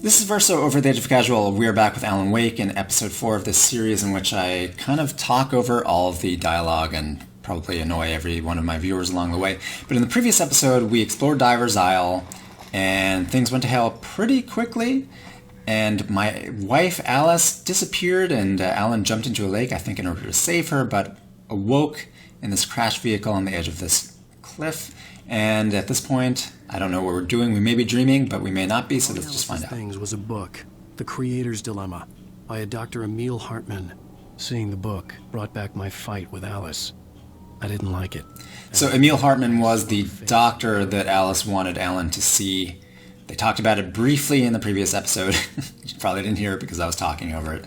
This is Verso over the Age of Casual. We're back with Alan Wake in episode 4 of this series in which I kind of talk over all of the dialogue and probably annoy every one of my viewers along the way. But in the previous episode, we explored Diver's Isle, and things went to hell pretty quickly, and my wife Alice disappeared, and Alan jumped into a lake, I think in order to save her, but awoke in this crashed vehicle on the edge of this cliff. And at this point, I don't know what we're doing. We may be dreaming, but we may not be, so let's just find out. Things was a book, The Creator's Dilemma, by a Dr. Emil Hartman. Seeing the book brought back my fight with Alice. I didn't like it. So Emil Hartman was the doctor that Alice wanted Alan to see. They talked about it briefly in the previous episode. You probably didn't hear it because I was talking over it.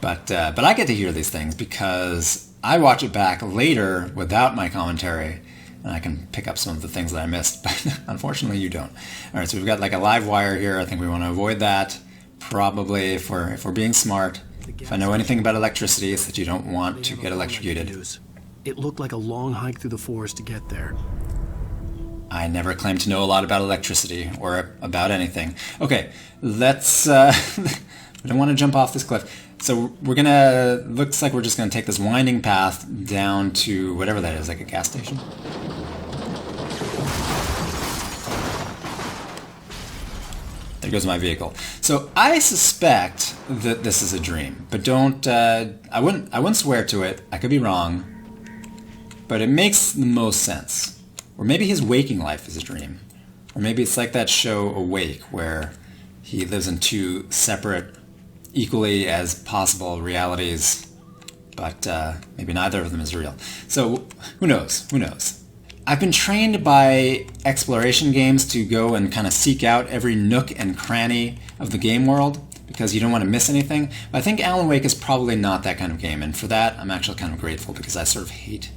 But I get to hear these things because I watch it back later without my commentary, and I can pick up some of the things that I missed, but unfortunately you don't. All right, so we've got like a live wire here. I think we want to avoid that, probably, if we're being smart. If I know anything about electricity, it's that you don't want to get electrocuted. It looked like a long hike through the forest to get there. I never claimed to know a lot about electricity or about anything. Okay, let's... I don't want to jump off this cliff. So we're gonna... Looks like we're just gonna take this winding path down to whatever that is, like a gas station. There goes my vehicle. So I suspect that this is a dream, but don't... I wouldn't swear to it. I could be wrong. But it makes the most sense. Or maybe his waking life is a dream. Or maybe it's like that show Awake, where he lives in two separate, equally as possible realities, but maybe neither of them is real. So who knows? Who knows? I've been trained by exploration games to go and kind of seek out every nook and cranny of the game world, because you don't want to miss anything. But I think Alan Wake is probably not that kind of game, and for that I'm actually kind of grateful, because I sort of hate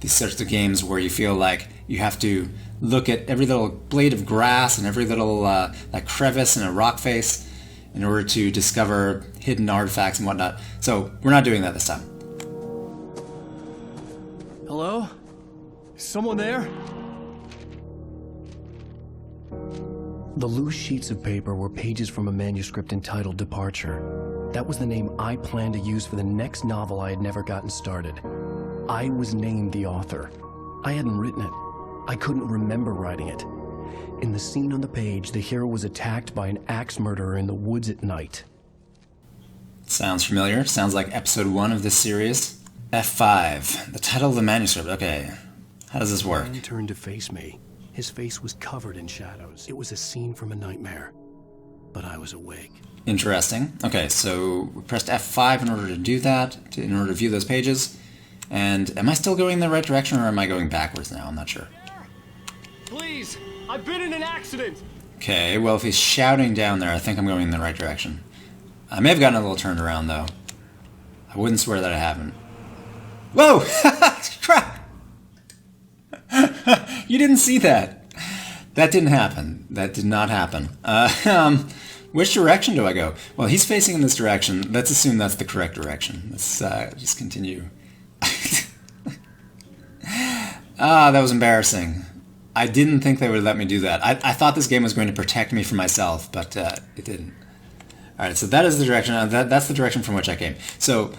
these sorts of games where you feel like you have to look at every little blade of grass and every little like crevice in a rock face in order to discover hidden artifacts and whatnot. So we're not doing that this time. Hello? Is someone there? The loose sheets of paper were pages from a manuscript entitled Departure. That was the name I planned to use for the next novel I had never gotten started. I was named the author. I hadn't written it. I couldn't remember writing it. In the scene on the page, the hero was attacked by an axe murderer in the woods at night. Sounds familiar. Sounds like episode 1 of this series. F5. The title of the manuscript. Okay. How does this work? The man turned to face me. His face was covered in shadows. It was a scene from a nightmare. But I was awake. Interesting. Okay, so we pressed F5 in order to do that, in order to view those pages. And am I still going in the right direction, or am I going backwards now? I'm not sure. Please! I've been in an accident! Okay, well, if he's shouting down there, I think I'm going in the right direction. I may have gotten a little turned around, though. I wouldn't swear that I haven't. Whoa! Crap! You didn't see that. That didn't happen. That did not happen. Which direction do I go? Well, he's facing in this direction. Let's assume that's the correct direction. Let's just continue. That was embarrassing. I didn't think they would let me do that. I thought this game was going to protect me from myself, but it didn't. Alright, so that is the direction. That's the direction from which I came. So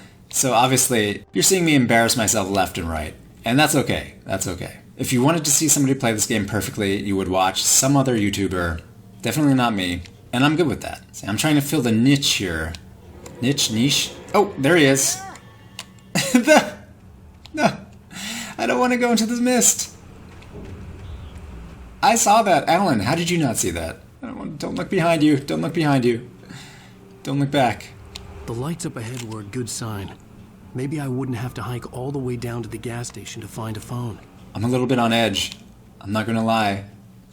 obviously, you're seeing me embarrass myself left and right. And that's okay. That's okay. If you wanted to see somebody play this game perfectly, you would watch some other YouTuber. Definitely not me. And I'm good with that. See, I'm trying to fill the niche here. Niche? Oh, there he is. No. I don't want to go into this mist. I saw that. Alan, how did you not see that? Don't look behind you. Don't look behind you. Don't look back. The lights up ahead were a good sign. Maybe I wouldn't have to hike all the way down to the gas station to find a phone. I'm a little bit on edge. I'm not going to lie.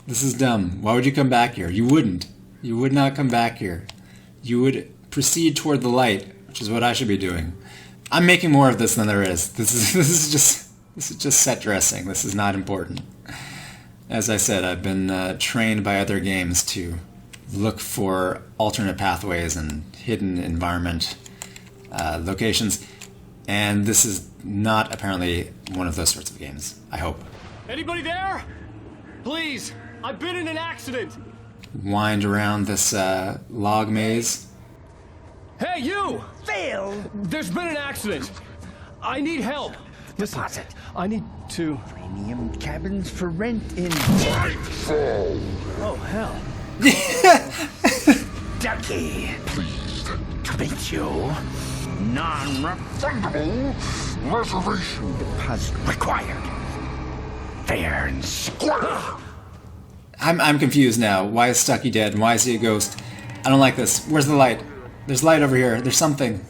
This is dumb. Why would you come back here? You wouldn't. You would not come back here. You would proceed toward the light, which is what I should be doing. I'm making more of this than there is. This is just set dressing. This is not important. As I said, I've been trained by other games to look for alternate pathways and hidden environment locations, and this is not apparently one of those sorts of games. I hope. Anybody there? Please, I've been in an accident. wind around this log maze. Hey, you! Phil! There's been an accident. I need help. Listen, I need to... Premium cabins for rent in... Oh, hell. Stucky. Pleased to meet you. Non-refundable reservation deposit required. Fair and square. I'm confused now. Why is Stucky dead? And why is he a ghost? I don't like this. Where's the light? There's light over here. There's something.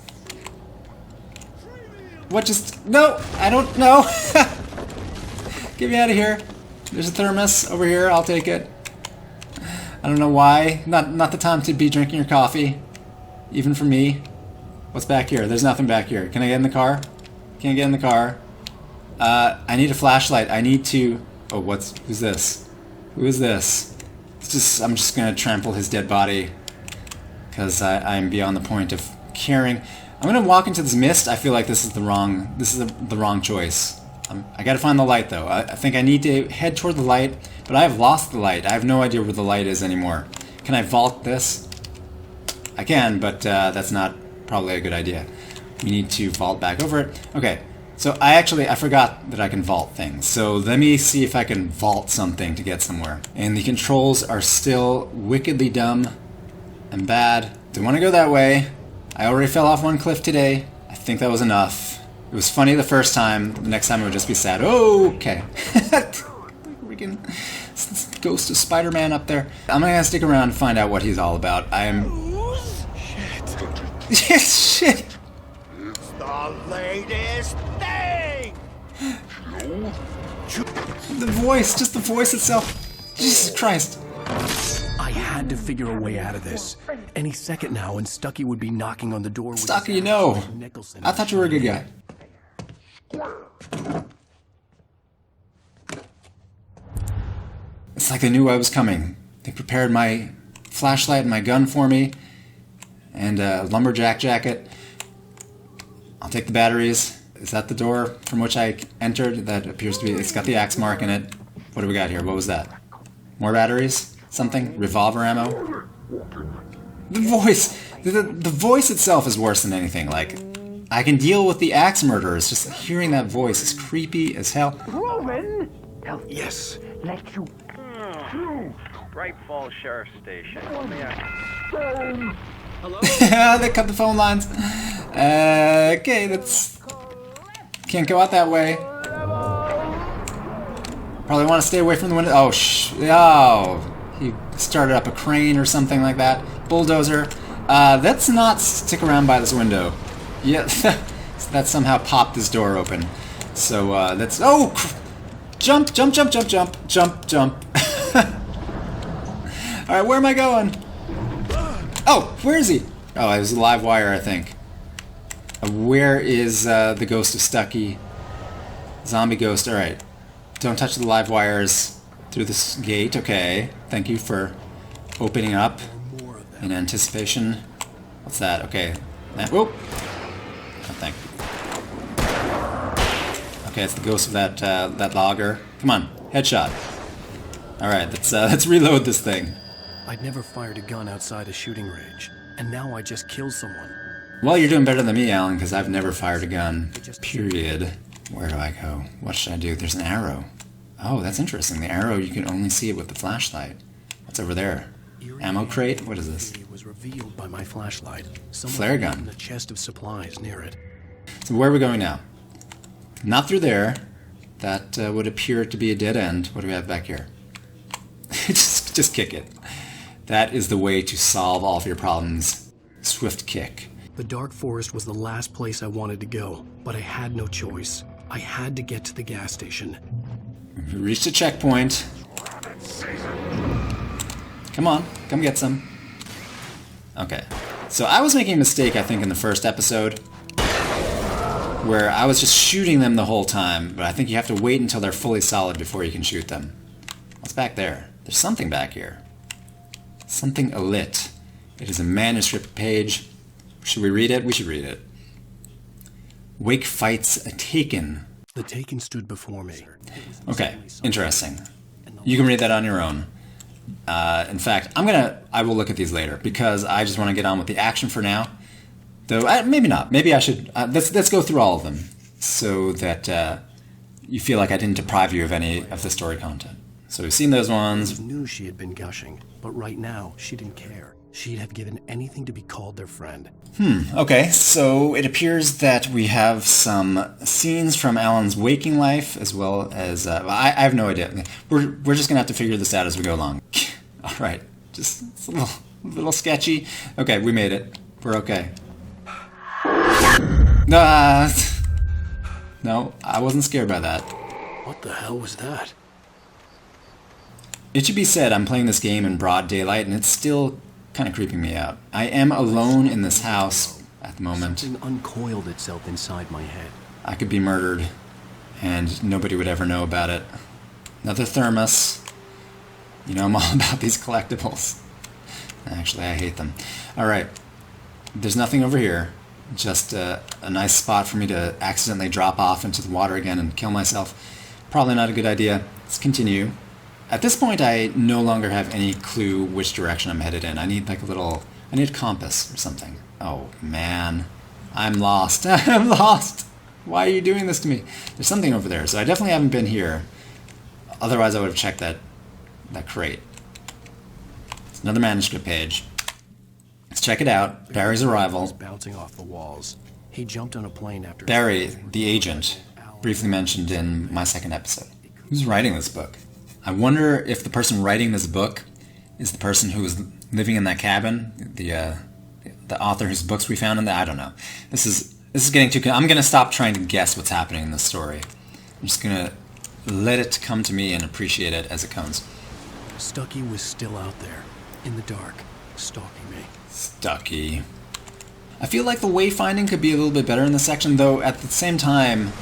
What just... No! I don't know! Get me out of here. There's a thermos over here. I'll take it. I don't know why. Not the time to be drinking your coffee. Even for me. What's back here? There's nothing back here. Can I get in the car? Can't get in the car. I need a flashlight. I need to... Oh, who's this? Who is this? I'm just gonna trample his dead body. Because I'm beyond the point of caring. I'm gonna walk into this mist. I feel like this is the wrong choice. I gotta find the light though. I think I need to head toward the light, but I have lost the light. I have no idea where the light is anymore. Can I vault this? I can, but that's not probably a good idea. We need to vault back over it. Okay, so I forgot that I can vault things. So let me see if I can vault something to get somewhere. And the controls are still wickedly dumb and bad. Don't want to go that way. I already fell off one cliff today. I think that was enough. It was funny the first time. The next time it would just be sad. Oh, okay. Freaking ghost of Spider-Man up there. I'm gonna stick around and find out what he's all about. Shit. Shit. It's the latest thing! The voice, just the voice itself. Jesus Christ. I had to figure a way out of this. Any second now, and Stucky would be knocking on the door with Stucky, no. I thought you were a good guy. It's like they knew I was coming. They prepared my flashlight and my gun for me, and a lumberjack jacket. I'll take the batteries. Is that the door from which I entered? That appears to be... It's got the axe mark in it. What do we got here? What was that? More batteries? Something? Revolver ammo? The voice! The voice itself is worse than anything. Like, I can deal with the axe murderers. Just hearing that voice is creepy as hell. Roman! Yes. Let you... Bright Falls Sheriff Station. Hello? They cut the phone lines. Okay, that's... Can't go out that way. Probably want to stay away from the window. Oh, he started up a crane or something like that. Bulldozer. Let's not stick around by this window. Yeah, that somehow popped this door open. So, let's... Oh! Jump, jump, jump, jump, jump, jump, jump. Alright, where am I going? Oh, where is he? Oh, it was a live wire, I think. Where is the ghost of Stucky? Zombie ghost, alright. Don't touch the live wires through this gate, okay. Thank you for opening up in anticipation. What's that? Okay. Whoop! Oh, thank you. Okay, it's the ghost of that logger. Come on, headshot. Alright, let's reload this thing. I'd never fired a gun outside a shooting range, and now I just killed someone. Well, you're doing better than me, Alan, because I've never fired a gun. Period. Where do I go? What should I do? There's an arrow. Oh, that's interesting. The arrow, you can only see it with the flashlight. What's over there? Ammo crate? What is this? It was revealed by my flashlight. Flare gun. In a chest of supplies near it. So where are we going now? Not through there. That would appear to be a dead end. What do we have back here? just kick it. That is the way to solve all of your problems. Swift kick. The dark forest was the last place I wanted to go, but I had no choice. I had to get to the gas station. We reached a checkpoint. Come on, come get some. Okay. So I was making a mistake, I think, in the first episode, where I was just shooting them the whole time, but I think you have to wait until they're fully solid before you can shoot them. What's back there? There's something back here. Something alit. It is a manuscript page. Should we read it? We should read it. Wake fights a Taken. The Taken stood before me. Okay, interesting. You can read that on your own. In fact, I will look at these later because I just want to get on with the action for now. Though, maybe not. Maybe I should, let's go through all of them so that you feel like I didn't deprive you of any of the story content. So we've seen those ones. I knew she had been gushing, but right now, she didn't care. She'd have given anything to be called their friend. Okay, so it appears that we have some scenes from Alan's waking life, as well as... I have no idea. We're just going to have to figure this out as we go along. All right, it's a little sketchy. Okay, we made it. We're okay. No, I wasn't scared by that. What the hell was that? It should be said I'm playing this game in broad daylight, and it's still kind of creeping me out. I am alone in this house at the moment. Something uncoiled itself inside my head. I could be murdered, and nobody would ever know about it. Another thermos. You know, I'm all about these collectibles. Actually, I hate them. All right. There's nothing over here. Just a nice spot for me to accidentally drop off into the water again and kill myself. Probably not a good idea. Let's continue. At this point, I no longer have any clue which direction I'm headed in. I need like I need a compass or something. Oh, man. I'm lost. I'm lost. Why are you doing this to me? There's something over there, so I definitely haven't been here. Otherwise, I would have checked that crate. It's another manuscript page. Let's check it out. Barry's arrival. Bouncing off the walls. He jumped on a plane after... Barry, the agent, briefly mentioned in my second episode. Who's writing this book? I wonder if the person writing this book is the person who was living in that cabin, the author whose books we found in there. I don't know. This is getting too... I'm going to stop trying to guess what's happening in this story. I'm just going to let it come to me and appreciate it as it comes. Stucky was still out there, in the dark, stalking me. Stucky. I feel like the wayfinding could be a little bit better in this section, though at the same time,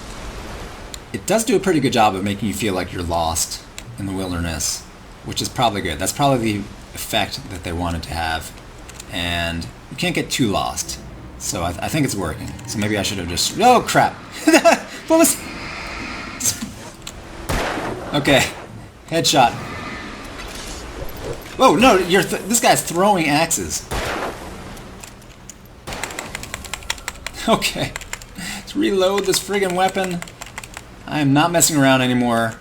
it does do a pretty good job of making you feel like you're lost in the wilderness, which is probably good. That's probably the effect that they wanted to have, and you can't get too lost. So I think it's working. So maybe I should have just... Oh, crap! What was... Okay. Headshot. Whoa, no, this guy's throwing axes. Okay. Let's reload this friggin' weapon. I am not messing around anymore.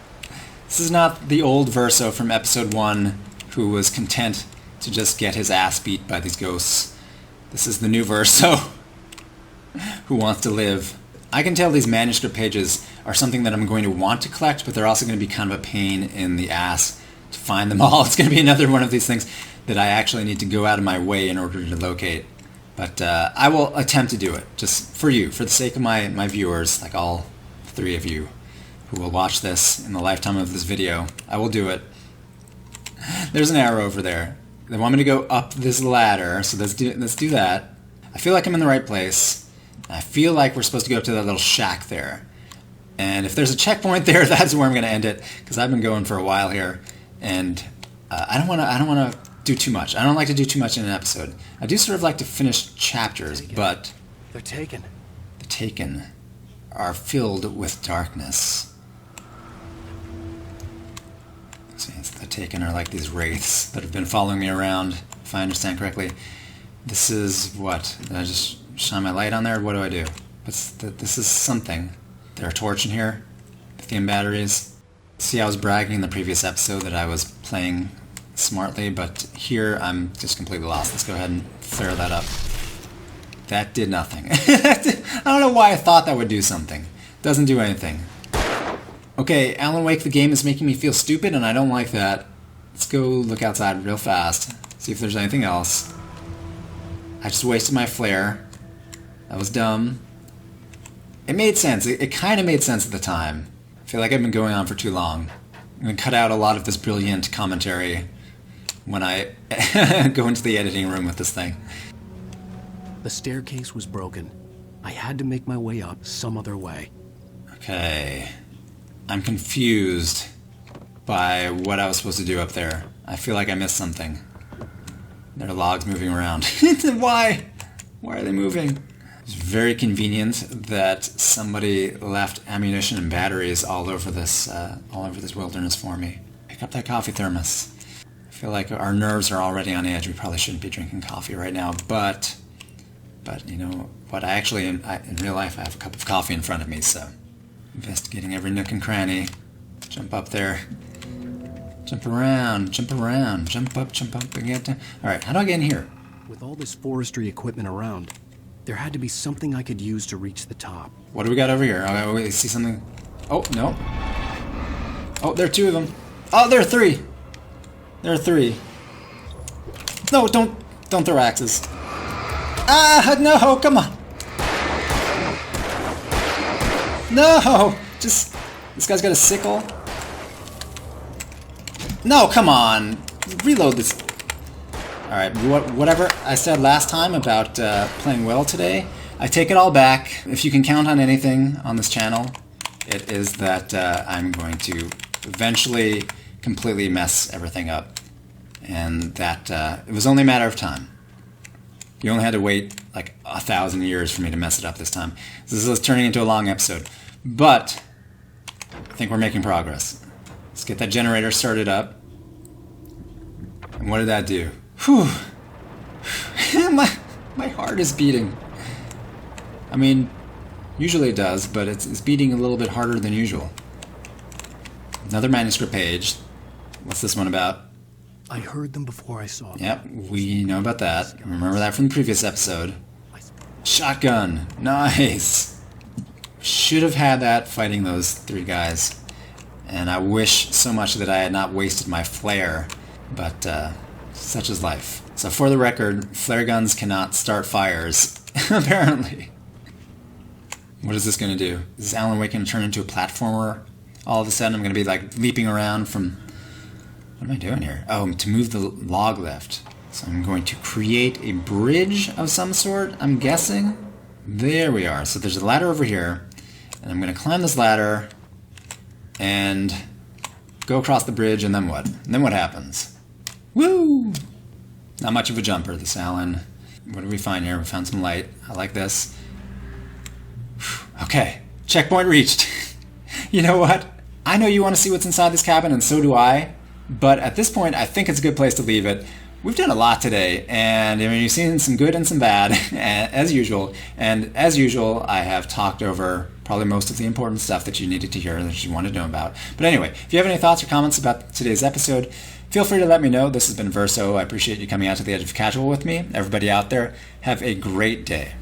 This is not the old Verso from episode 1 who was content to just get his ass beat by these ghosts. This is the new Verso who wants to live. I can tell these manuscript pages are something that I'm going to want to collect, but they're also going to be kind of a pain in the ass to find them all. It's going to be another one of these things that I actually need to go out of my way in order to locate. But I will attempt to do it, just for you, for the sake of my viewers, like all 3 of you who will watch this in the lifetime of this video. I will do it. There's an arrow over there. They want me to go up this ladder, so let's do that. I feel like I'm in the right place. I feel like we're supposed to go up to that little shack there. And if there's a checkpoint there, that's where I'm going to end it, because I've been going for a while here, and I don't want to do too much. I don't like to do too much in an episode. I do sort of like to finish chapters, but They're taken. the taken are filled with darkness. See, the taken are like these wraiths that have been following me around, if I understand correctly. This is what? Did I just shine my light on there? What do I do? This is something. There a torch in here? Lithium batteries. See, I was bragging in the previous episode that I was playing smartly, but here I'm just completely lost. Let's go ahead and flare that up. That did nothing. I don't know why I thought that would do something. Doesn't do anything. Okay, Alan Wake the game is making me feel stupid, and I don't like that. Let's go look outside real fast. See if there's anything else. I just wasted my flare. That was dumb. It made sense. It kind of made sense at the time. I feel like I've been going on for too long. I'm going to cut out a lot of this brilliant commentary when I go into the editing room with this thing. The staircase was broken. I had to make my way up some other way. Okay. I'm confused by what I was supposed to do up there. I feel like I missed something. There are logs moving around. Why? Why are they moving? It's very convenient that somebody left ammunition and batteries all over this wilderness for me. Pick up that coffee thermos. feel like our nerves are already on edge. We probably shouldn't be drinking coffee right now, but you know what? In real life, I have a cup of coffee in front of me, so investigating every nook and cranny. Jump up there. Jump around, jump up and get down. All right, how do I get in here? With all this forestry equipment around, there had to be something I could use to reach the top. What do we got over here? Oh, wait, see something? Oh, no. Oh, there are 2 of them. Oh, there are 3. There are 3. No, don't throw axes. Ah, no, come on. No, just, this guy's got a sickle. No, come on. Reload this. Alright, whatever I said last time about playing well today, I take it all back. If you can count on anything on this channel, it is that I'm going to eventually completely mess everything up. And that it was only a matter of time. You only had to wait like 1,000 years for me to mess it up this time. This is turning into a long episode. But I think we're making progress. Let's get that generator started up. And what did that do? Whew. my heart is beating. I mean, usually it does, but it's beating a little bit harder than usual. Another manuscript page. What's this one about? I heard them before I saw them. Yep, we know about that. Remember that from the previous episode. Shotgun. Nice. Should have had that fighting those 3 guys. And I wish so much that I had not wasted my flare. But such is life. So for the record, flare guns cannot start fires. Apparently. What is this going to do? Is Alan Wake going to turn into a platformer? All of a sudden I'm going to be like leaping around from... What am I doing here? Oh, to move the log lift. So I'm going to create a bridge of some sort, I'm guessing. There we are. So there's a ladder over here. And I'm going to climb this ladder and go across the bridge, and then what? And then what happens? Woo! Not much of a jumper, this Alan. What did we find here? We found some light. I like this. Okay, checkpoint reached. You know what? I know you want to see what's inside this cabin, and so do I. But at this point, I think it's a good place to leave it. We've done a lot today, and I mean, you've seen some good and some bad, as usual. And as usual, I have talked over probably most of the important stuff that you needed to hear and that you wanted to know about. But anyway, if you have any thoughts or comments about today's episode, feel free to let me know. This has been Verso. I appreciate you coming out to the edge of casual with me. Everybody out there, have a great day.